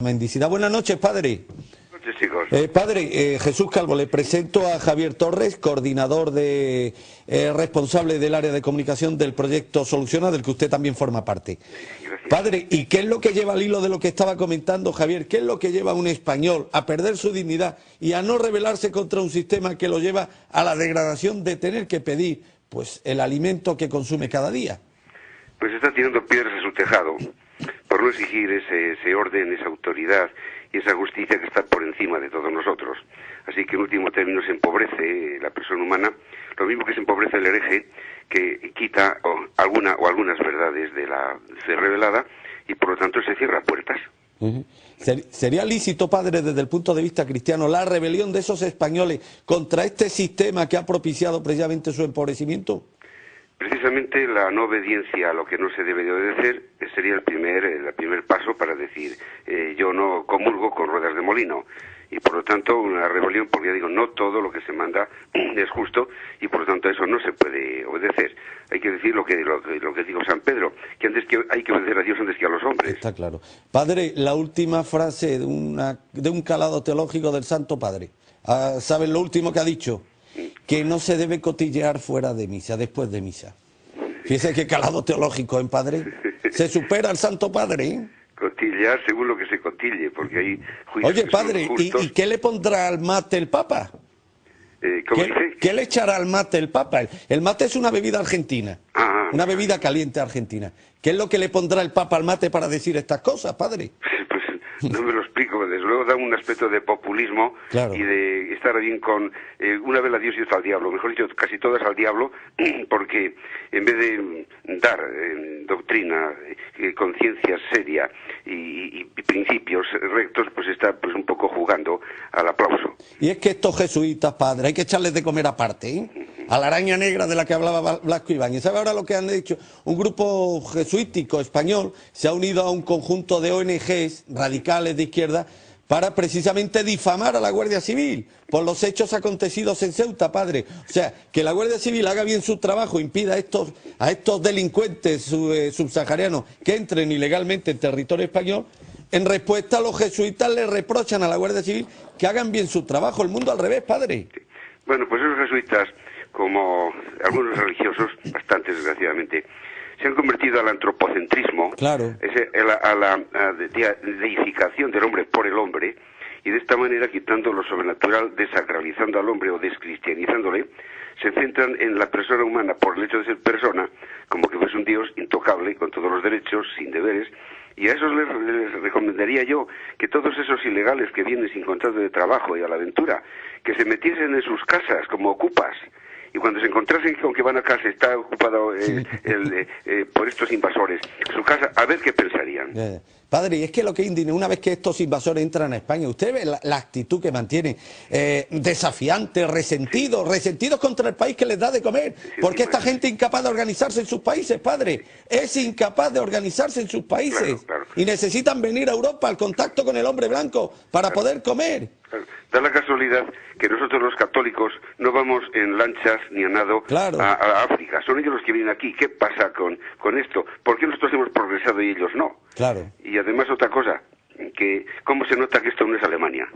Mendicidad. Buenas noches, padre. Buenas noches, chicos. Padre, Jesús Calvo, le presento a Javier Torres, coordinador responsable del área de comunicación del proyecto Soluciona, del que usted también forma parte. Gracias. Padre, ¿y qué es lo que lleva al hilo de lo que estaba comentando Javier? ¿Qué es lo que lleva a un español a perder su dignidad y a no rebelarse contra un sistema que lo lleva a la degradación de tener que pedir pues el alimento que consume cada día? Pues está tirando piedras a su tejado por no exigir ese orden, esa autoridad y esa justicia que está por encima de todos nosotros. Así que en último término se empobrece la persona humana, lo mismo que se empobrece el hereje, que quita algunas verdades de la fe revelada y por lo tanto se cierra puertas. ¿Sería lícito, padre, desde el punto de vista cristiano, la rebelión de esos españoles contra este sistema que ha propiciado precisamente su empobrecimiento? Precisamente la no obediencia a lo que no se debe de obedecer sería el primer paso para decir yo no comulgo con ruedas de molino, y por lo tanto una rebelión, porque ya digo, no todo lo que se manda es justo y por lo tanto eso no se puede obedecer. Hay que decir lo que dijo San Pedro, que hay que obedecer a Dios antes que a los hombres. Está claro. Padre, la última frase de un calado teológico del Santo Padre. ¿Saben lo último que ha dicho? Que no se debe cotillear fuera de misa, después de misa. Fíjese qué calado teológico, ¿eh, padre? Se supera al Santo Padre, ¿eh? Cotillear según lo que se cotille, porque hay juicios. Oye, padre, ¿y qué le pondrá al mate el Papa? ¿Qué le echará al mate el Papa? El mate es una bebida argentina, una bebida caliente argentina. ¿Qué es lo que le pondrá el Papa al mate para decir estas cosas, padre? Pues no me lo explico, desde luego da un aspecto de populismo, claro, y de estar bien con una vela a Dios y otra al diablo, mejor dicho, casi todas al diablo, porque en vez de dar doctrina, conciencia seria y principios rectos, pues está pues un poco jugando al aplauso. Y es que estos jesuitas, padre, hay que echarles de comer aparte, ¿eh? A la araña negra de la que hablaba Blasco Ibáñez. ¿Sabe ahora lo que han hecho? Un grupo jesuítico español se ha unido a un conjunto de ONGs radicales de izquierda para precisamente difamar a la Guardia Civil por los hechos acontecidos en Ceuta, padre. O sea, que la Guardia Civil haga bien su trabajo, impida a estos delincuentes subsaharianos que entren ilegalmente en territorio español. En respuesta, los jesuitas le reprochan a la Guardia Civil que hagan bien su trabajo. El mundo al revés, padre. Bueno, pues esos jesuitas, como algunos religiosos, bastante desgraciadamente, se han convertido al antropocentrismo, claro, a la deificación del hombre por el hombre, y de esta manera, quitando lo sobrenatural, desacralizando al hombre o descristianizándole, se centran en la persona humana por el hecho de ser persona, como que fuese un Dios intocable, con todos los derechos, sin deberes, y a esos les recomendaría yo que todos esos ilegales que vienen sin contrato de trabajo y a la aventura, que se metiesen en sus casas como ocupas, y cuando se encontrasen con que van a casa está ocupado por estos invasores, su casa, a ver qué pensarían. Padre, y es que lo que indigna, una vez que estos invasores entran a España, usted ve la actitud que mantienen, desafiante, resentidos contra el país que les da de comer, porque esta gente es incapaz de organizarse en sus países, padre, es incapaz de organizarse en sus países, claro. Y necesitan venir a Europa al contacto con el hombre blanco para poder comer. Da la casualidad que nosotros los católicos no vamos en lanchas ni a nado, claro, a África. Son ellos los que vienen aquí. ¿Qué pasa con esto? ¿Por qué nosotros hemos progresado y ellos no? Claro. Y además otra cosa, que cómo se nota que esto no es Alemania.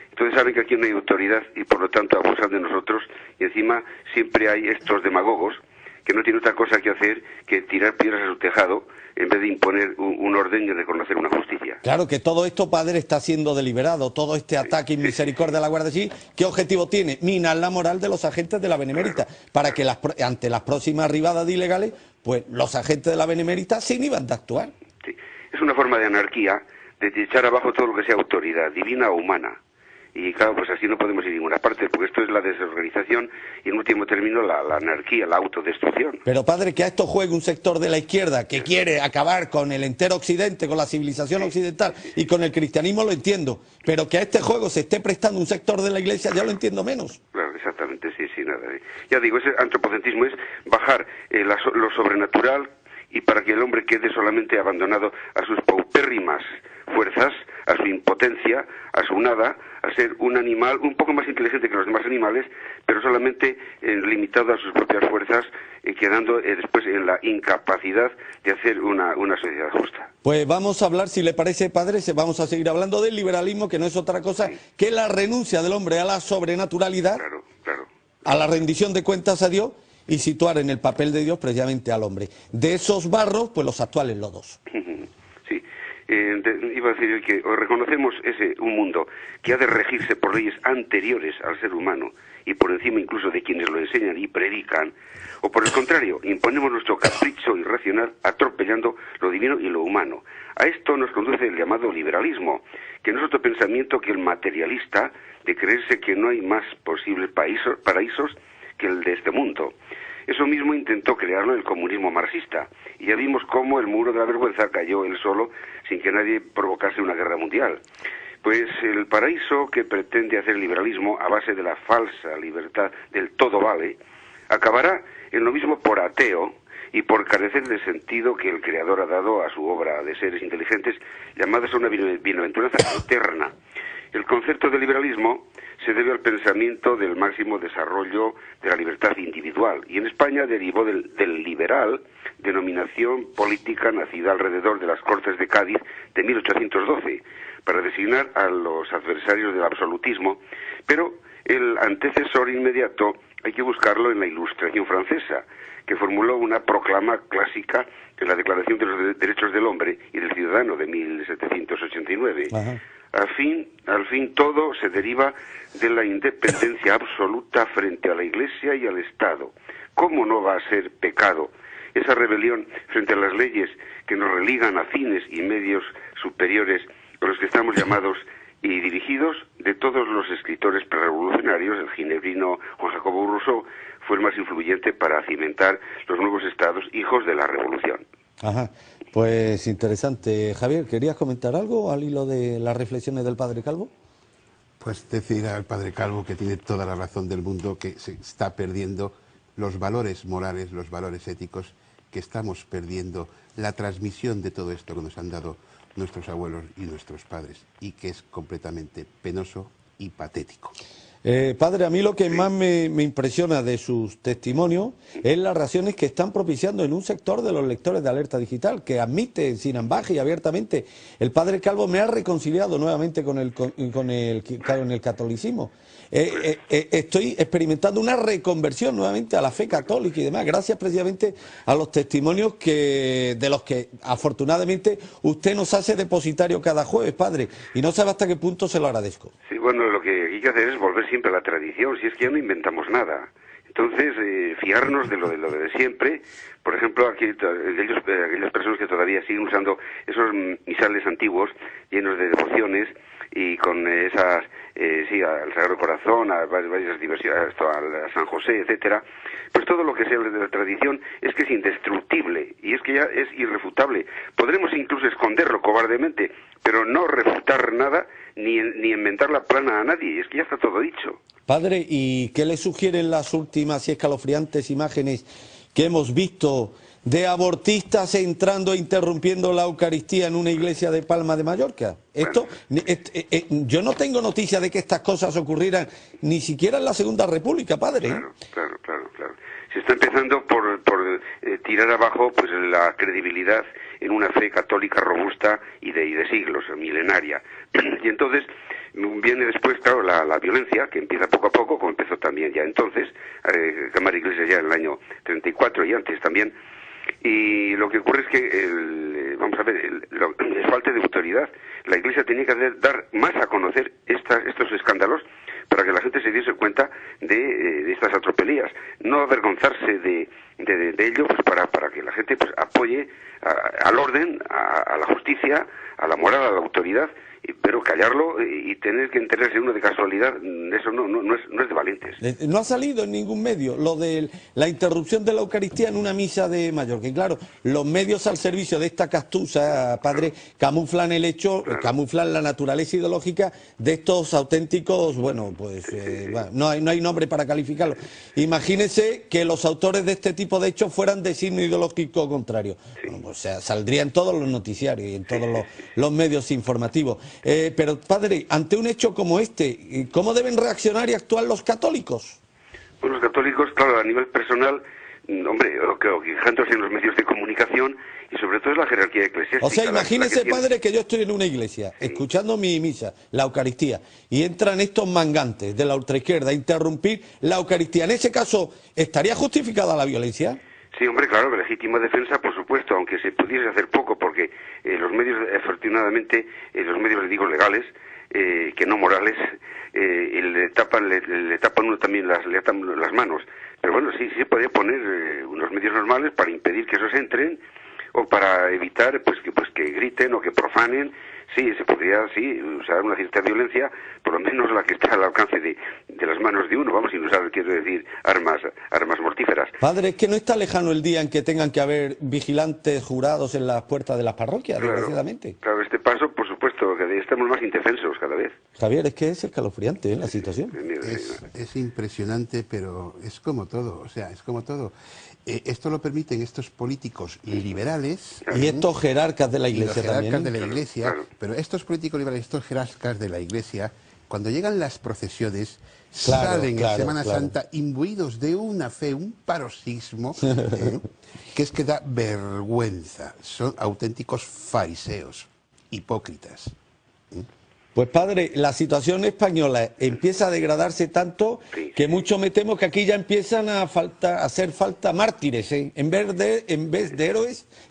Entonces saben que aquí no hay autoridad y por lo tanto abusan de nosotros, y encima siempre hay estos demagogos que no tienen otra cosa que hacer que tirar piedras a su tejado en vez de imponer un orden y reconocer una justicia. Claro que todo esto, padre, está siendo deliberado, todo este ataque y misericordia a la Guardia Civil. ¿Qué objetivo tiene? Minar la moral de los agentes de la Benemérita, claro, para que ante las próximas arribadas de ilegales, pues los agentes de la Benemérita se inhiban de actuar. Sí. Es una forma de anarquía, de echar abajo todo lo que sea autoridad, divina o humana. Y claro, pues así no podemos ir a ninguna parte, porque esto es la desorganización y en último término la anarquía, la autodestrucción. Pero padre, que a esto juegue un sector de la izquierda que quiere acabar con el entero occidente, con la civilización occidental y con el cristianismo, lo entiendo, pero que a este juego se esté prestando un sector de la iglesia ya lo entiendo menos. Claro, exactamente, sí, nada. Ya digo, ese antropocentrismo es bajar lo sobrenatural y para que el hombre quede solamente abandonado a sus paupérrimas fuerzas, a su impotencia, a su nada, a ser un animal un poco más inteligente que los demás animales, pero solamente limitado a sus propias fuerzas, quedando después en la incapacidad de hacer una sociedad justa. Pues vamos a hablar, si le parece, padre, vamos a seguir hablando del liberalismo, que no es otra cosa que la renuncia del hombre a la sobrenaturalidad, a la rendición de cuentas a Dios y situar en el papel de Dios precisamente al hombre. De esos barros, pues los actuales lodos. Sí, iba a decir que reconocemos un mundo que ha de regirse por leyes anteriores al ser humano y por encima incluso de quienes lo enseñan y predican, o por el contrario, imponemos nuestro capricho irracional atropellando lo divino y lo humano. A esto nos conduce el llamado liberalismo, que no es otro pensamiento que el materialista de creerse que no hay más posibles paraísos que el de este mundo. Eso mismo intentó crearlo el comunismo marxista, y ya vimos cómo el muro de la vergüenza cayó él solo sin que nadie provocase una guerra mundial. Pues el paraíso que pretende hacer el liberalismo a base de la falsa libertad del todo vale, acabará en lo mismo por ateo y por carecer de sentido que el Creador ha dado a su obra de seres inteligentes llamadas a una bienaventuranza eterna. El concepto de liberalismo se debe al pensamiento del máximo desarrollo de la libertad individual, y en España derivó del liberal, denominación política nacida alrededor de las Cortes de Cádiz de 1812, para designar a los adversarios del absolutismo, pero el antecesor inmediato hay que buscarlo en la Ilustración francesa, que formuló una proclama clásica en la Declaración de los Derechos del Hombre y del Ciudadano de 1789. Ajá. Al fin todo se deriva de la independencia absoluta frente a la Iglesia y al Estado. ¿Cómo no va a ser pecado esa rebelión frente a las leyes que nos religan a fines y medios superiores a los que estamos llamados y dirigidos? De todos los escritores prerevolucionarios, el ginebrino Juan Jacobo Rousseau fue el más influyente para cimentar los nuevos estados hijos de la revolución. Ajá, pues interesante. Javier, ¿querías comentar algo al hilo de las reflexiones del padre Calvo? Pues decir al padre Calvo que tiene toda la razón del mundo, que se está perdiendo los valores morales, los valores éticos, que estamos perdiendo la transmisión de todo esto que nos han dado nuestros abuelos y nuestros padres, y que es completamente penoso y patético. Padre, a mí lo que más me impresiona de sus testimonios es las reacciones que están propiciando en un sector de los lectores de Alerta Digital, que admite sin ambaje y abiertamente: el padre Calvo me ha reconciliado nuevamente con el catolicismo. Estoy experimentando una reconversión nuevamente a la fe católica y demás, gracias precisamente a los testimonios de los que afortunadamente usted nos hace depositario cada jueves, padre, y no sabe hasta qué punto se lo agradezco. Sí, bueno, lo que hay que hacer es volver siempre a la tradición, si es que ya no inventamos nada. Entonces, fiarnos de lo de siempre. Por ejemplo, aquellas personas que todavía siguen usando esos misales antiguos llenos de devociones y con esas, al Sagrado Corazón, a varias diversiones, a San José, etcétera, pues todo lo que sea de la tradición es que es indestructible y es que ya es irrefutable. Podremos incluso esconderlo cobardemente, pero no refutar nada ni inventar la plana a nadie, es que ya está todo dicho. Padre, ¿y qué le sugieren las últimas y escalofriantes imágenes que hemos visto de abortistas entrando e interrumpiendo la Eucaristía en una iglesia de Palma de Mallorca? Yo no tengo noticia de que estas cosas ocurrieran ni siquiera en la Segunda República, padre. Claro. Se está empezando por tirar abajo pues la credibilidad en una fe católica robusta y de siglos, milenaria. Y entonces viene después, claro, la violencia, que empieza poco a poco, como empezó también ya entonces, quemar iglesias ya en el año 34 y antes también. Y lo que ocurre es que, es falta de autoridad. La Iglesia tenía que dar más a conocer estos escándalos para que la gente se diese cuenta de estas atropelías. No avergonzarse de ello, pues para que la gente pues apoye al orden, a la justicia, a la moral, a la autoridad, pero callarlo y tener que enterarse uno de casualidad, eso no es de valientes. No ha salido en ningún medio lo de la interrupción de la Eucaristía en una misa de Mallorca. Y claro, los medios al servicio de esta castusa, padre, camuflan el hecho, camuflan la naturaleza ideológica de estos auténticos, bueno, pues no hay nombre para calificarlo. Imagínese que los autores de este tipo de hechos fueran de signo ideológico contrario. Bueno, pues, saldría en todos los noticiarios y en todos los medios informativos. Pero, padre, ante un hecho como este, ¿cómo deben reaccionar y actuar los católicos? Pues los católicos, claro, a nivel personal, hombre, quejándose en los medios de comunicación y sobre todo es la jerarquía eclesiástica. O sea, imagínese, padre, que yo estoy en una iglesia, escuchando mi misa, la Eucaristía, y entran estos mangantes de la ultraizquierda a interrumpir la Eucaristía. En ese caso, ¿estaría justificada la violencia? Sí, hombre, claro, legítima defensa, por supuesto, aunque se pudiese hacer poco, porque los medios, afortunadamente, los medios, digo, legales, que no morales, le tapan uno también le atan las manos. Pero bueno, sí se podría poner unos medios normales para impedir que esos entren o para evitar que griten o que profanen. Sí, se podría, usar una cierta violencia, por lo menos la que está al alcance de las manos de uno, vamos, sin usar, quiero decir, armas mortíferas. Padre, es que no está lejano el día en que tengan que haber vigilantes jurados en las puertas de las parroquias, claro, desgraciadamente. Claro, este paso, por supuesto, que estamos más indefensos cada vez. Javier, es que es escalofriante la situación. Es impresionante, pero es como todo, o sea, es como todo. Esto lo permiten estos políticos liberales. Y estos jerarcas de la Iglesia también. Jerarcas de la Iglesia, claro. Pero estos políticos liberales, estos jerarcas de la Iglesia, cuando llegan las procesiones, claro, salen en Semana Santa imbuidos de una fe, un paroxismo, que es que da vergüenza. Son auténticos fariseos, hipócritas. Pues padre, la situación española empieza a degradarse tanto que mucho me temo que aquí ya empiezan a hacer falta mártires, en vez de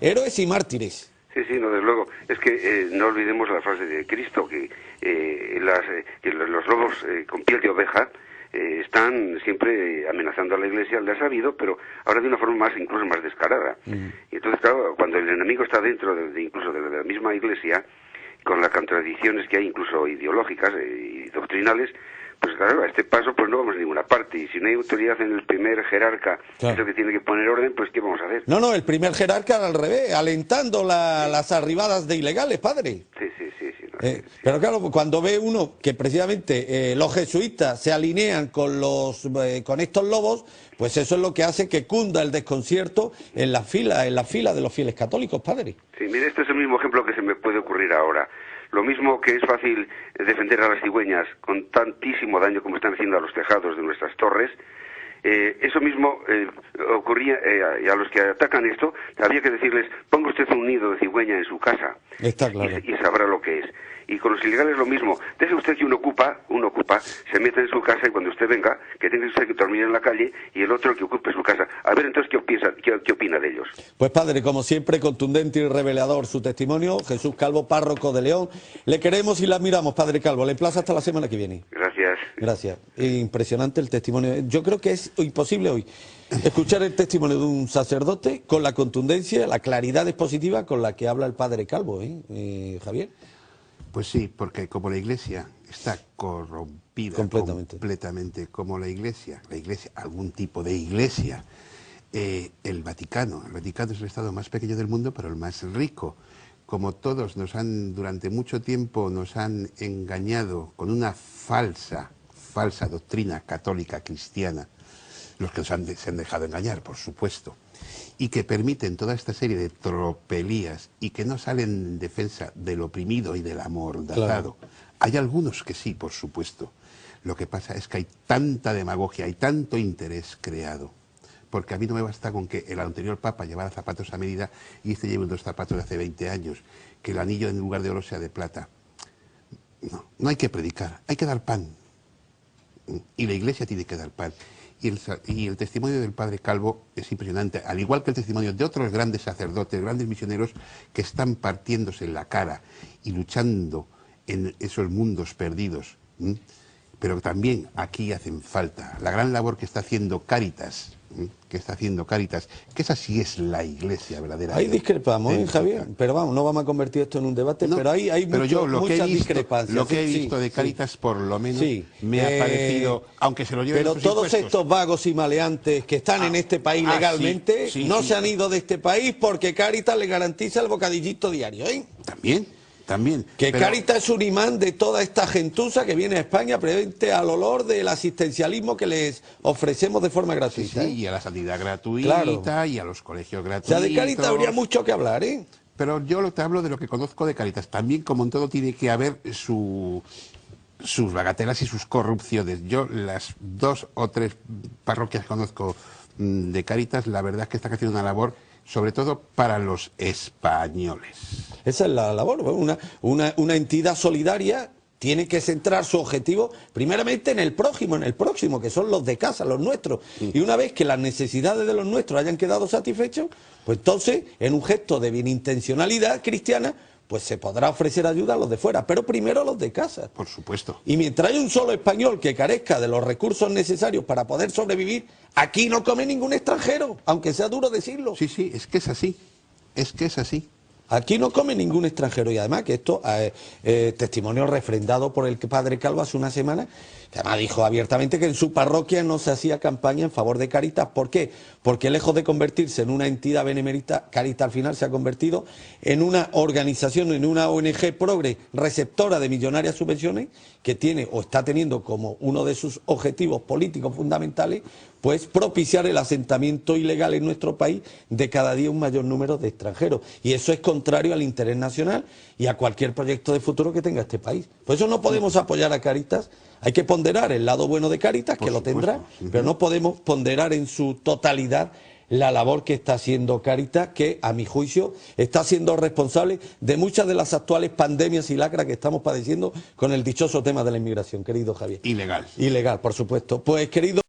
héroes y mártires. Sí, no, desde luego. Es que no olvidemos la frase de Cristo, que los lobos con piel de oveja están siempre amenazando a la Iglesia, le ha sabido, pero ahora de una forma incluso más descarada. Y entonces, claro, cuando el enemigo está dentro incluso de la misma Iglesia, con las contradicciones que hay incluso ideológicas y doctrinales, pues claro, a este paso pues no vamos a ninguna parte, y si no hay autoridad en el primer jerarca, claro, eso que tiene que poner orden, pues ¿qué vamos a hacer? No, el primer jerarca al revés, alentando las arribadas de ilegales, padre. Sí. Pero claro, cuando ve uno que precisamente los jesuitas se alinean con estos lobos, pues eso es lo que hace que cunda el desconcierto en la fila de los fieles católicos, padre. Sí, mire, este es el mismo ejemplo que se me puede ocurrir ahora. Lo mismo que es fácil defender a las cigüeñas con tantísimo daño como están haciendo a los tejados de nuestras torres, eso mismo ocurría, y a los que atacan esto, había que decirles, ponga usted un nido de cigüeña en su casa. Está claro. Y sabrá lo que es. Y con los ilegales lo mismo. Deje usted que uno ocupa, se meta en su casa y cuando usted venga, que tenga usted que dormir en la calle y el otro que ocupe su casa. A ver entonces qué opina de ellos. Pues padre, como siempre, contundente y revelador su testimonio. Jesús Calvo, párroco de León. Le queremos y la admiramos, padre Calvo. Le emplazo hasta la semana que viene. Gracias. Impresionante el testimonio. Yo creo que es imposible hoy escuchar el testimonio de un sacerdote con la contundencia, la claridad expositiva con la que habla el padre Calvo, Javier. Pues sí, porque como la Iglesia está corrompida completamente, como la Iglesia, algún tipo de Iglesia, el Vaticano es el Estado más pequeño del mundo, pero el más rico. Como todos durante mucho tiempo nos han engañado con una falsa doctrina católica cristiana, los que se han dejado engañar, por supuesto, y que permiten toda esta serie de tropelías y que no salen en defensa del oprimido y del amordazado. Claro. Hay algunos que sí, por supuesto. Lo que pasa es que hay tanta demagogia, hay tanto interés creado. Porque a mí no me basta con que el anterior Papa llevara zapatos a medida y este lleve unos zapatos de hace 20 años, que el anillo en lugar de oro sea de plata. No hay que predicar, hay que dar pan. Y la Iglesia tiene que dar pan. Y el testimonio del padre Calvo es impresionante, al igual que el testimonio de otros grandes sacerdotes, grandes misioneros que están partiéndose la cara y luchando en esos mundos perdidos. Pero también aquí hacen falta la gran labor que está haciendo Cáritas, que esa sí es la Iglesia verdadera. Ahí discrepamos, Javier, pero vamos, no vamos a convertir esto en un debate, pero hay muchas discrepancias. Lo que he visto de Cáritas, por lo menos, me ha parecido, aunque se lo lleven pero todos impuestos. Estos vagos y maleantes que están en este país legalmente, no se han ido de este país porque Cáritas le garantiza el bocadillito diario, También. Pero Cáritas es un imán de toda esta gentuza que viene a España frente al olor del asistencialismo que les ofrecemos de forma gratuita. Y a la sanidad gratuita, y a los colegios gratuitos. O sea, de Cáritas habría mucho que hablar, Pero yo te hablo de lo que conozco de Cáritas. También, como en todo, tiene que haber sus bagatelas y sus corrupciones. Yo las 2 o 3 parroquias que conozco de Cáritas, la verdad es que están haciendo una labor, sobre todo para los españoles. Esa es la labor, una entidad solidaria tiene que centrar su objetivo primeramente en el próximo, que son los de casa, los nuestros. Y una vez que las necesidades de los nuestros hayan quedado satisfechos, pues entonces, en un gesto de bienintencionalidad cristiana, pues se podrá ofrecer ayuda a los de fuera, pero primero a los de casa. Por supuesto. Y mientras hay un solo español que carezca de los recursos necesarios para poder sobrevivir, aquí no come ningún extranjero, aunque sea duro decirlo. Sí, sí, es que es así. Es que es así. Aquí no come ningún extranjero, y además que esto, testimonio refrendado por el padre Calvo hace una semana, que además dijo abiertamente que en su parroquia no se hacía campaña en favor de Cáritas. ¿Por qué? Porque lejos de convertirse en una entidad benemérita, Cáritas al final se ha convertido en una organización, en una ONG progre, receptora de millonarias subvenciones, que tiene o está teniendo como uno de sus objetivos políticos fundamentales, pues propiciar el asentamiento ilegal en nuestro país de cada día un mayor número de extranjeros. Y eso es contrario al interés nacional y a cualquier proyecto de futuro que tenga este país. Por eso no podemos apoyar a Cáritas. Hay que ponderar el lado bueno de Cáritas, que lo tendrá, pero no podemos ponderar en su totalidad la labor que está haciendo Cáritas, que a mi juicio está siendo responsable de muchas de las actuales pandemias y lacras que estamos padeciendo con el dichoso tema de la inmigración, querido Javier. Ilegal. Ilegal, por supuesto. Pues, querido